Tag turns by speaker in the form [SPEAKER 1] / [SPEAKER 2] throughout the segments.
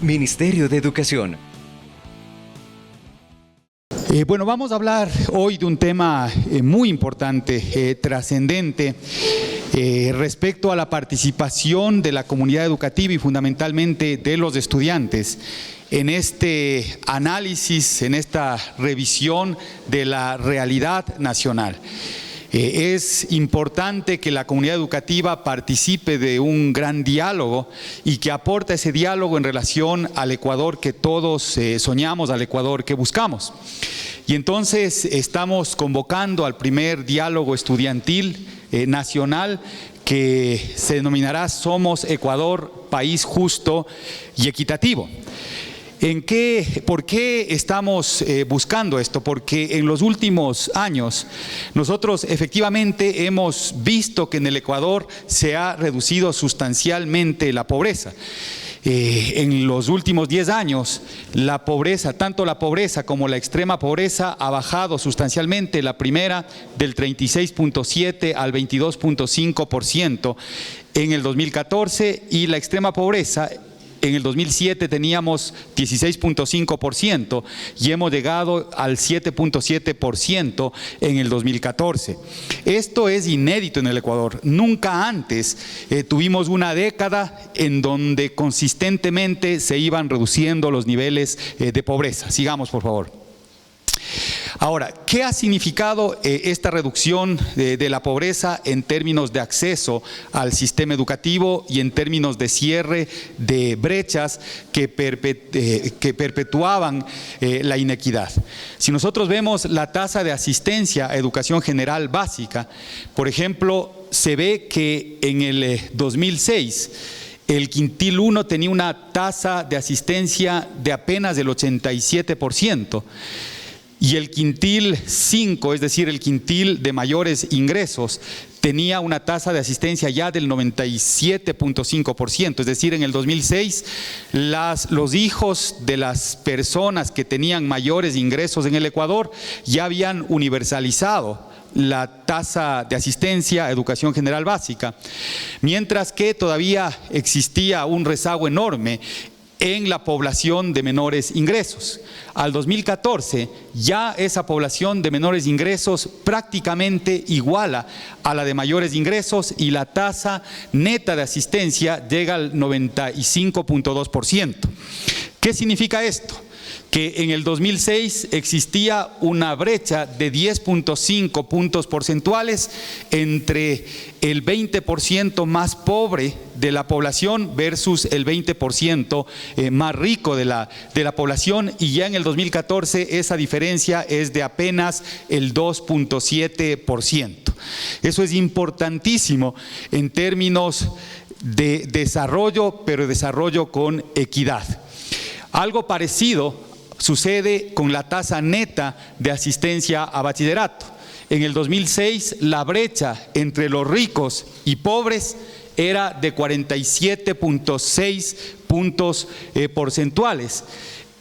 [SPEAKER 1] Ministerio de Educación.
[SPEAKER 2] Bueno, vamos a hablar hoy de un tema muy importante, trascendente, respecto a la participación de la comunidad educativa y fundamentalmente de los estudiantes en este análisis, en esta revisión de la realidad nacional. Es importante que la comunidad educativa participe de un gran diálogo y que aporte ese diálogo en relación al Ecuador que todos soñamos, al Ecuador que buscamos. Y entonces estamos convocando al primer diálogo estudiantil nacional que se denominará Somos Ecuador, País Justo y Equitativo. ¿Por qué estamos buscando esto? Porque en los últimos años nosotros efectivamente hemos visto que en el Ecuador se ha reducido sustancialmente la pobreza. En los últimos 10 años la pobreza, tanto la pobreza como la extrema pobreza ha bajado sustancialmente, la primera del 36.7 al 22.5% en el 2014 y la extrema pobreza en el 2007 teníamos 16.5% y hemos llegado al 7.7% en el 2014. Esto es inédito en el Ecuador. Nunca antes tuvimos una década en donde consistentemente se iban reduciendo los niveles de pobreza. Sigamos, por favor. Ahora, ¿qué ha significado esta reducción de la pobreza en términos de acceso al sistema educativo y en términos de cierre de brechas que perpetuaban la inequidad? Si nosotros vemos la tasa de asistencia a educación general básica, por ejemplo, se ve que en el 2006 el quintil 1 tenía una tasa de asistencia de apenas del 87%. Y el quintil 5, es decir, el quintil de mayores ingresos, tenía una tasa de asistencia ya del 97.5%. Es decir, en el 2006, los hijos de las personas que tenían mayores ingresos en el Ecuador ya habían universalizado la tasa de asistencia a educación general básica, mientras que todavía existía un rezago enorme en la población de menores ingresos. Al 2014 ya esa población de menores ingresos prácticamente iguala a la de mayores ingresos y la tasa neta de asistencia llega al 95.2%. ¿Qué significa esto? Que en el 2006 existía una brecha de 10.5 puntos porcentuales entre el 20% más pobre de la población versus el 20% más rico de la población, y ya en el 2014 esa diferencia es de apenas el 2.7%. Eso es importantísimo en términos de desarrollo, pero desarrollo con equidad. Algo parecido sucede con la tasa neta de asistencia a bachillerato. En el 2006 la brecha entre los ricos y pobres era de 47.6 puntos porcentuales.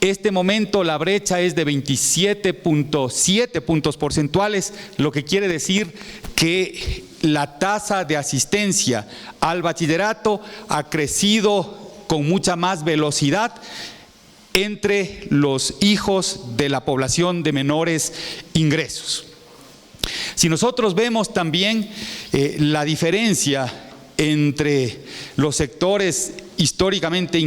[SPEAKER 2] Este momento la brecha es de 27.7 puntos porcentuales, lo que quiere decir que la tasa de asistencia al bachillerato ha crecido con mucha más velocidad entre los hijos de la población de menores ingresos. Si nosotros vemos también la diferencia entre los sectores históricamente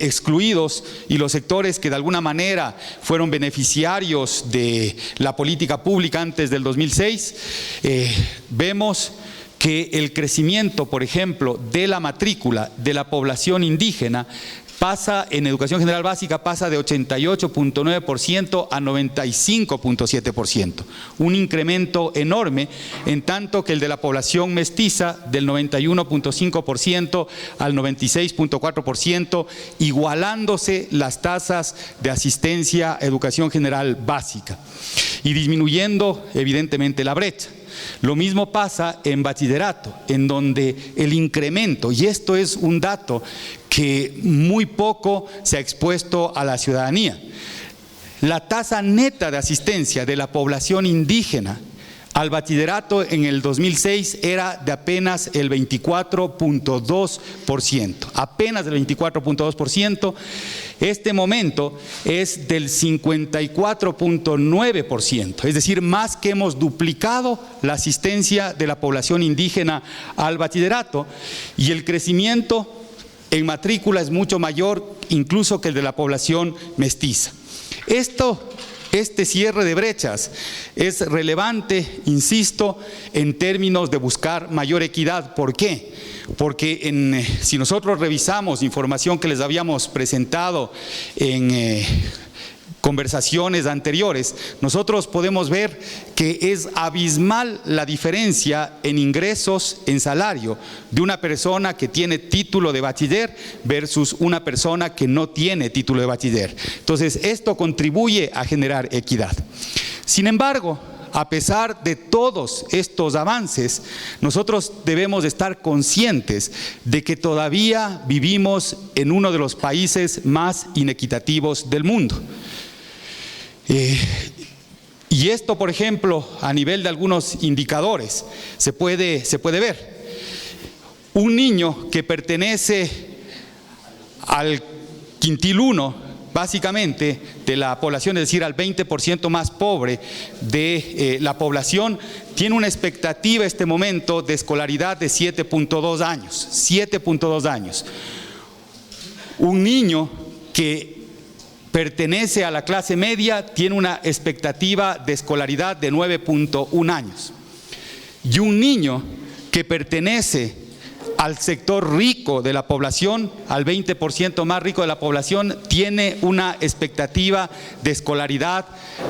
[SPEAKER 2] excluidos y los sectores que de alguna manera fueron beneficiarios de la política pública antes del 2006, vemos que el crecimiento, por ejemplo, de la matrícula de la población indígena pasa en educación general básica, pasa de 88.9% a 95.7%. Un incremento enorme, en tanto que el de la población mestiza del 91.5% al 96.4%, igualándose las tasas de asistencia a educación general básica y disminuyendo evidentemente la brecha. Lo mismo pasa en bachillerato, en donde el incremento, y esto es un dato que muy poco se ha expuesto a la ciudadanía, la tasa neta de asistencia de la población indígena al bachillerato en el 2006 era de apenas el 24.2%, apenas del 24.2%. Este momento es del 54.9%, es decir, más que hemos duplicado la asistencia de la población indígena al bachillerato, y el crecimiento en matrícula es mucho mayor incluso que el de la población mestiza. Este cierre de brechas es relevante, insisto, en términos de buscar mayor equidad. ¿Por qué? Porque si nosotros revisamos información que les habíamos presentado en conversaciones anteriores, nosotros podemos ver que es abismal la diferencia en ingresos, en salario, de una persona que tiene título de bachiller versus una persona que no tiene título de bachiller. Entonces, esto contribuye a generar equidad. Sin embargo, a pesar de todos estos avances, nosotros debemos estar conscientes de que todavía vivimos en uno de los países más inequitativos del mundo. Y esto, por ejemplo, a nivel de algunos indicadores, se puede ver. Un niño que pertenece al quintil 1, básicamente, de la población, es decir, al 20% más pobre de la población, tiene una expectativa en este momento de escolaridad de 7.2 años. 7.2 años. Un niño que pertenece a la clase media tiene una expectativa de escolaridad de 9.1 años. Y un niño que pertenece al sector rico de la población, al 20% más rico de la población, tiene una expectativa de escolaridad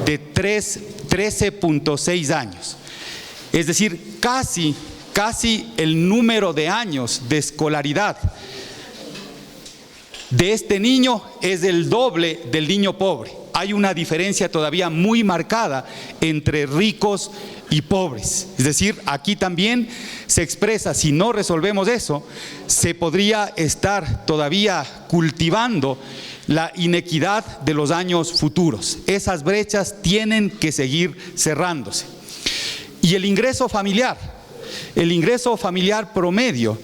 [SPEAKER 2] de 13.6 años. Es decir, casi el número de años de escolaridad de este niño es el doble del niño pobre. Hay una diferencia todavía muy marcada entre ricos y pobres. Es decir, aquí también se expresa, si no resolvemos eso, se podría estar todavía cultivando la inequidad de los años futuros. Esas brechas tienen que seguir cerrándose. Y el ingreso familiar promedio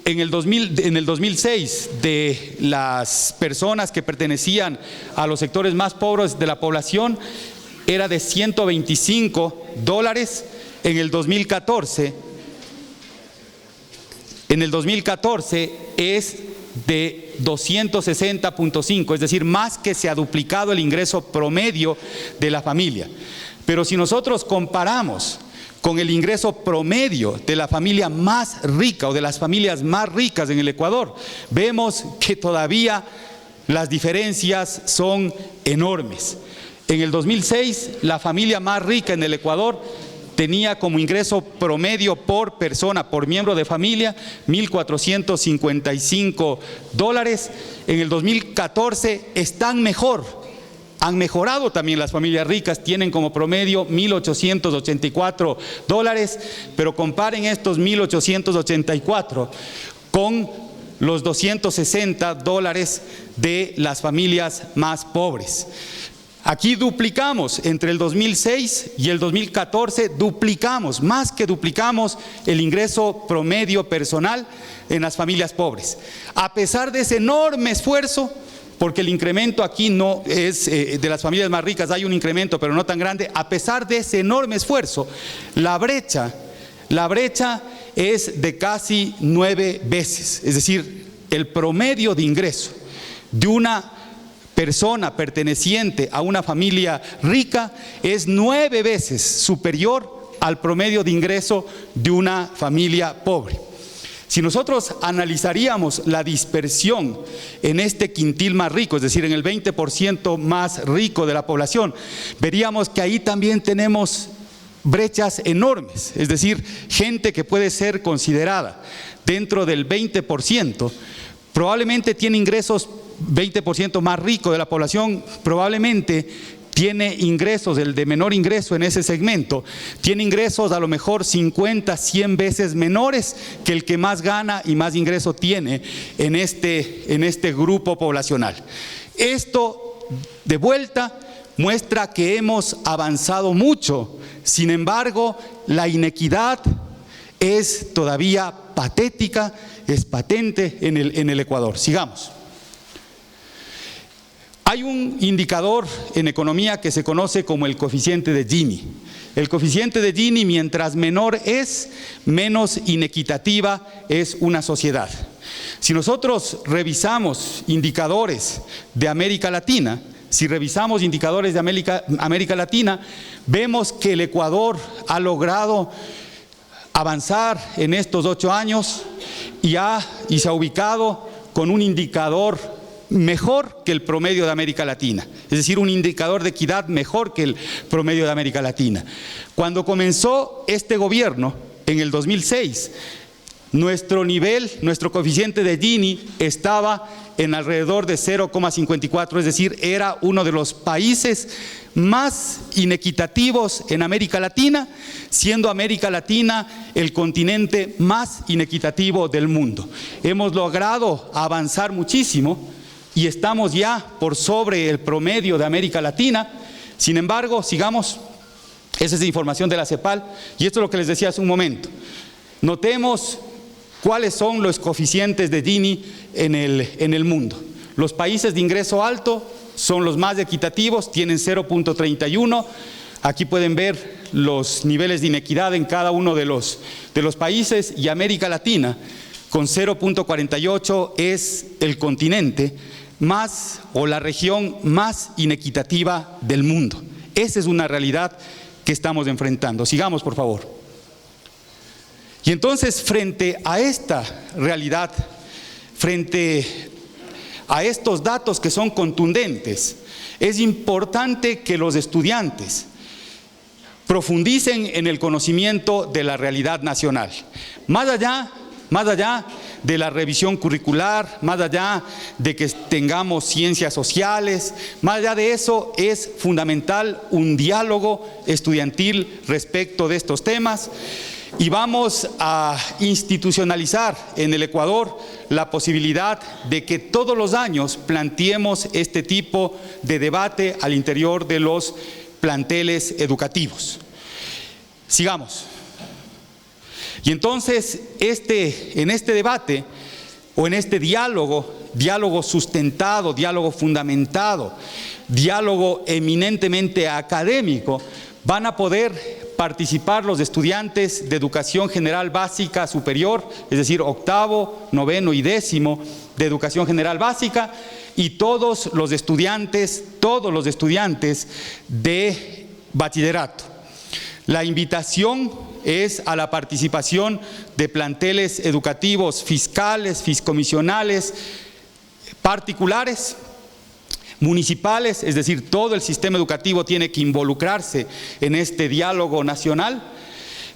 [SPEAKER 2] en el 2006 de las personas que pertenecían a los sectores más pobres de la población era de $125. En el 2014 es de 260.5, es decir, más que se ha duplicado el ingreso promedio de la familia. Pero si nosotros comparamos con el ingreso promedio de la familia más rica o de las familias más ricas en el Ecuador, vemos que todavía las diferencias son enormes. En el 2006, la familia más rica en el Ecuador tenía como ingreso promedio por persona, por miembro de familia, $1,455. En el 2014 están mejor. Han mejorado también las familias ricas, tienen como promedio $1,884, pero comparen estos 1,884 con los $260 de las familias más pobres. Aquí duplicamos, entre el 2006 y el 2014, más que duplicamos el ingreso promedio personal en las familias pobres. A pesar de ese enorme esfuerzo, porque el incremento aquí no es de las familias más ricas, hay un incremento pero no tan grande, a pesar de ese enorme esfuerzo, la brecha es de casi 9 veces, es decir, el promedio de ingreso de una persona perteneciente a una familia rica es 9 veces superior al promedio de ingreso de una familia pobre. Si nosotros analizaríamos la dispersión en este quintil más rico, es decir, en el 20% más rico de la población, veríamos que ahí también tenemos brechas enormes, es decir, gente que puede ser considerada dentro del 20%, probablemente tiene ingresos, 20% más rico de la población, probablemente tiene ingresos, el de menor ingreso en ese segmento, tiene ingresos a lo mejor 50, 100 veces menores que el que más gana y más ingreso tiene en este grupo poblacional. Esto, de vuelta, muestra que hemos avanzado mucho. Sin embargo, la inequidad es todavía patética, es patente en el Ecuador. Sigamos. Hay un indicador en economía que se conoce como el coeficiente de Gini. El coeficiente de Gini, mientras menor es, menos inequitativa es una sociedad. Si nosotros revisamos indicadores de América Latina, vemos que el Ecuador ha logrado avanzar en estos 8 años y se ha ubicado con un indicador mejor que el promedio de América Latina, es decir, un indicador de equidad mejor que el promedio de América Latina. Cuando comenzó este gobierno, en el 2006, nuestro coeficiente de Gini estaba en alrededor de 0,54, es decir, era uno de los países más inequitativos en América Latina, siendo América Latina el continente más inequitativo del mundo. Hemos logrado avanzar muchísimo y estamos ya por sobre el promedio de América Latina. Sin embargo, sigamos. Esa es información de la CEPAL y esto es lo que les decía hace un momento. Notemos cuáles son los coeficientes de Gini en el mundo. Los países de ingreso alto son los más equitativos, tienen 0,31. Aquí pueden ver los niveles de inequidad en cada uno de los países, y América Latina con 0,48 es el continente más, o la región más inequitativa del mundo. Esa es una realidad que estamos enfrentando. Sigamos, por favor. Y entonces, frente a esta realidad, frente a estos datos que son contundentes, es importante que los estudiantes profundicen en el conocimiento de la realidad nacional. Más allá de la revisión curricular, más allá de que tengamos ciencias sociales, más allá de eso, es fundamental un diálogo estudiantil respecto de estos temas. Y vamos a institucionalizar en el Ecuador la posibilidad de que todos los años planteemos este tipo de debate al interior de los planteles educativos. Sigamos. Y entonces, en este debate, o en este diálogo sustentado, diálogo fundamentado, diálogo eminentemente académico, van a poder participar los estudiantes de educación general básica superior, es decir, 8º, 9º y 10º de educación general básica, y todos los estudiantes de bachillerato. La invitación es a la participación de planteles educativos fiscales, fiscomisionales, particulares, municipales, es decir, todo el sistema educativo tiene que involucrarse en este diálogo nacional.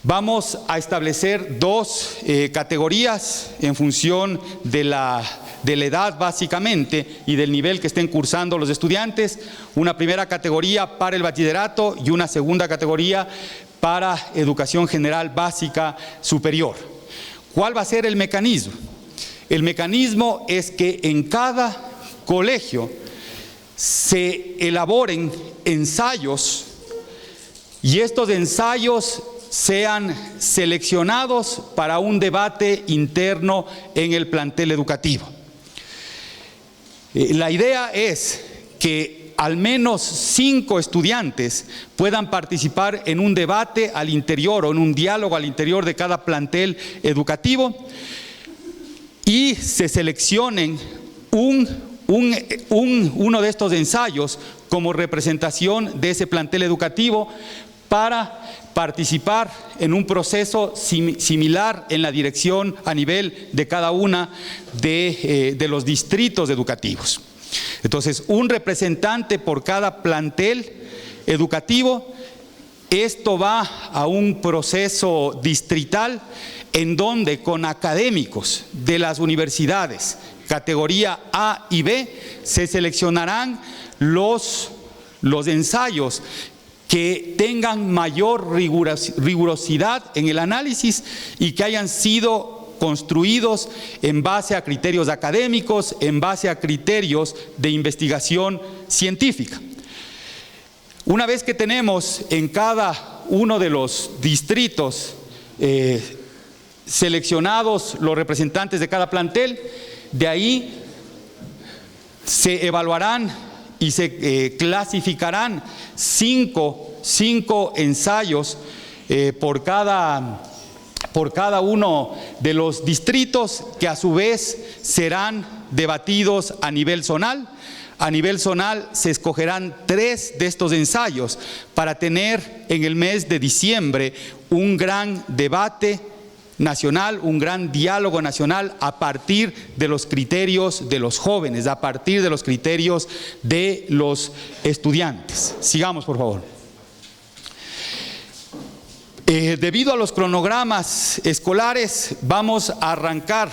[SPEAKER 2] Vamos a establecer 2 categorías en función de la edad básicamente y del nivel que estén cursando los estudiantes. Una primera categoría para el bachillerato y una segunda categoría para educación general básica superior. ¿Cuál va a ser el mecanismo? El mecanismo es que en cada colegio se elaboren ensayos y estos ensayos sean seleccionados para un debate interno en el plantel educativo. La idea es que al menos 5 estudiantes puedan participar en un debate al interior o en un diálogo al interior de cada plantel educativo y se seleccionen uno de estos ensayos como representación de ese plantel educativo para participar en un proceso similar en la dirección a nivel de cada una de los distritos educativos. Entonces, un representante por cada plantel educativo. Esto va a un proceso distrital en donde con académicos de las universidades categoría A y B se seleccionarán los ensayos que tengan mayor rigurosidad en el análisis y que hayan sido construidos en base a criterios académicos, en base a criterios de investigación científica. Una vez que tenemos en cada uno de los distritos seleccionados los representantes de cada plantel, de ahí se evaluarán y se clasificarán cinco ensayos por cada uno de los distritos, que a su vez serán debatidos a nivel zonal. A nivel zonal se escogerán 3 de estos ensayos para tener en el mes de diciembre un gran debate nacional, un gran diálogo nacional a partir de los criterios de los jóvenes, a partir de los criterios de los estudiantes. Sigamos, por favor. Debido a los cronogramas escolares, vamos a arrancar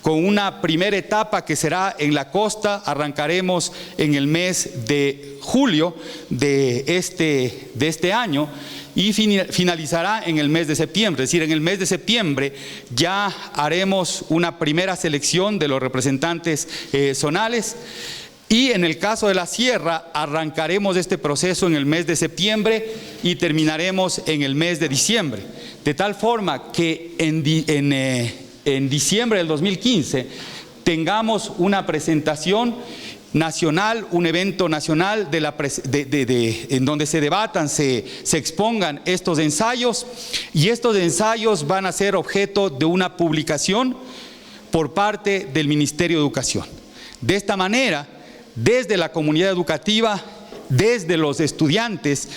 [SPEAKER 2] con una primera etapa que será en la costa. Arrancaremos en el mes de julio de este año y finalizará en el mes de septiembre. Es decir, en el mes de septiembre ya haremos una primera selección de los representantes zonales. Y en el caso de la sierra, arrancaremos este proceso en el mes de septiembre y terminaremos en el mes de diciembre. De tal forma que en diciembre del 2015 tengamos una presentación nacional, un evento nacional en donde se debatan, se expongan estos ensayos, y estos ensayos van a ser objeto de una publicación por parte del Ministerio de Educación. De esta manera, desde la comunidad educativa, desde los estudiantes,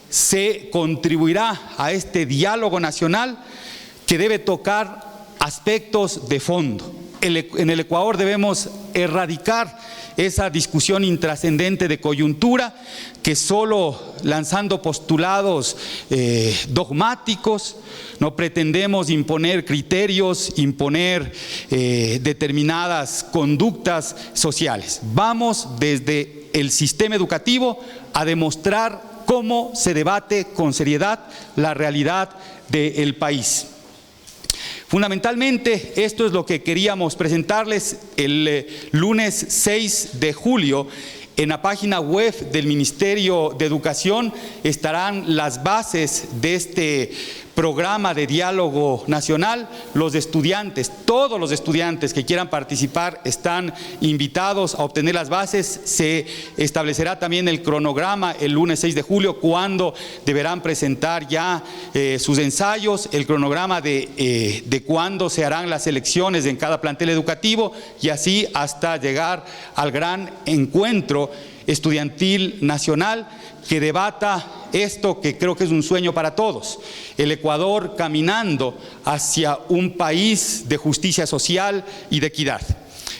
[SPEAKER 2] se contribuirá a este diálogo nacional que debe tocar aspectos de fondo. En el Ecuador debemos erradicar esa discusión intrascendente de coyuntura, que solo lanzando postulados dogmáticos no pretendemos imponer criterios, imponer determinadas conductas sociales. Vamos desde el sistema educativo a demostrar cómo se debate con seriedad la realidad del país. Fundamentalmente, esto es lo que queríamos presentarles el lunes 6 de julio. En la página web del Ministerio de Educación estarán las bases de este programa de diálogo nacional. Los estudiantes, todos los estudiantes que quieran participar están invitados a obtener las bases. Se establecerá también el cronograma el lunes 6 de julio, cuando deberán presentar ya sus ensayos, el cronograma de cuándo se harán las elecciones en cada plantel educativo, y así hasta llegar al gran encuentro estudiantil nacional que debata esto que creo que es un sueño para todos: el Ecuador caminando hacia un país de justicia social y de equidad.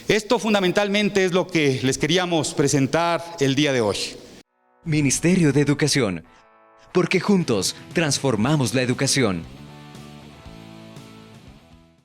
[SPEAKER 2] Esto fundamentalmente es lo que les queríamos presentar el día de hoy.
[SPEAKER 1] Ministerio de Educación, porque juntos transformamos la educación.